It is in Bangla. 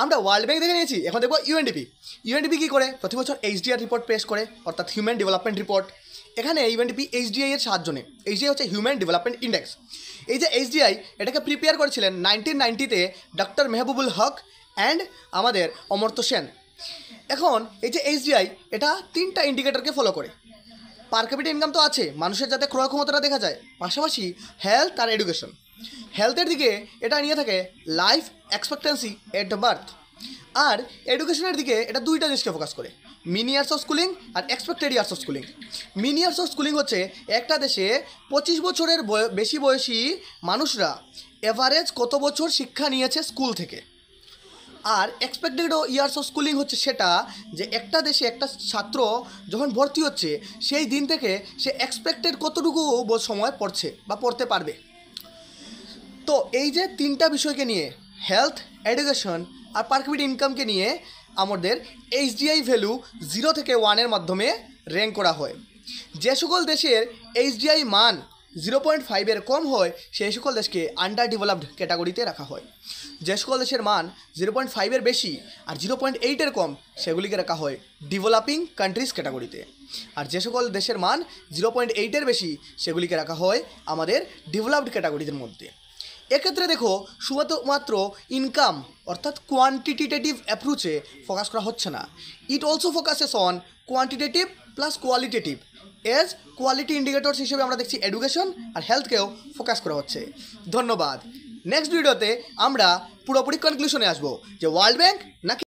আমরা ওয়ার্ল্ড ব্যাংক দেখে নিয়েছি, এখন দেখবো ইউএনডিপি। ইউএনডিপি কী করে? প্রতি বছর এইচডিআর রিপোর্ট পেশ করে, অর্থাৎ হিউম্যান ডেভেলপমেন্ট রিপোর্ট। এখানে ইউএনডিপি এইচডিআই এর সাহায্য নেয়। এইচডিআই হচ্ছে হিউম্যান ডেভেলপমেন্ট ইন্ডেক্স। এই যে এইচডিআই, এটাকে প্রিপেয়ার করেছিলেন 1990-তে ডক্টর মেহবুবুল হক অ্যান্ড আমাদের অমর্ত্য সেন। এখন এই যে এইচডিআই, এটা 3টা ইন্ডিকেটরকে ফলো করে। পার ক্যাপিটা ইনকাম তো আছে, মানুষের যাতে ক্রয় ক্ষমতাটা দেখা যায়, পাশাপাশি হেলথ আর এডুকেশন। হেলথের দিকে এটা নিয়ে থাকে লাইফ এক্সপেক্টেন্সি এট বার্থ, আর এডুকেশনের দিকে এটা 2টা জিনিসকে ফোকাস করে, মিন ইয়ার্স অফ স্কুলিং আর expected years of schooling. Mean years of schooling হচ্ছে একটা দেশে 25 বছরের বেশি বয়সী মানুষরা এভারেজ কত বছর শিক্ষা নিয়েছে স্কুল থেকে। আর এক্সপেক্টেড ইয়ার্স অফ স্কুলিং হচ্ছে সেটা যে একটা দেশে একটা ছাত্র যখন ভর্তি হচ্ছে সেই দিন থেকে সে এক্সপেক্টেড কতটুকু সময় পড়ছে বা পড়তে পারবে। তো এই যে 3টা বিষয়কে নিয়ে, হেলথ, এডুকেশন আর পার ক্যাপিটা ইনকামকে নিয়ে আমাদের এইচডিআই ভ্যালু 0 থেকে 1-এর মাধ্যমে র্যাঙ্ক করা হয়। যে সকল দেশের এইচডিআই মান 0.5-এর কম হয় সেই সকল দেশকে আন্ডার ডেভেলপড ক্যাটাগরিতে রাখা হয়। যে সকল দেশের মান 0.5-এর বেশি আর 0.8-এর কম সেগুলিকে রাখা হয় ডেভেলপিং কান্ট্রিজ ক্যাটাগরিতে। আর যে সকল দেশের মান 0.8-এর বেশি সেগুলিকে রাখা হয় আমাদের ডেভেলপড ক্যাটাগরিদের মধ্যে। এক্ষেত্রে দেখো, শুধুমাত্র ইনকাম অর্থাৎ কোয়ান্টিটেটিভ অ্যাপ্রোচে ফোকাস করা হচ্ছে না, it also focuses on quantitative plus qualitative. As quality indicators হিসেবে আমরা দেখছি এডুকেশন আর হেলথকেও ফোকাস করা হচ্ছে। ধন্যবাদ। নেক্সট ভিডিওতে আমরা পুরোপুরি কনক্লুশনে আসবো যে ওয়ার্ল্ড ব্যাংক নাকি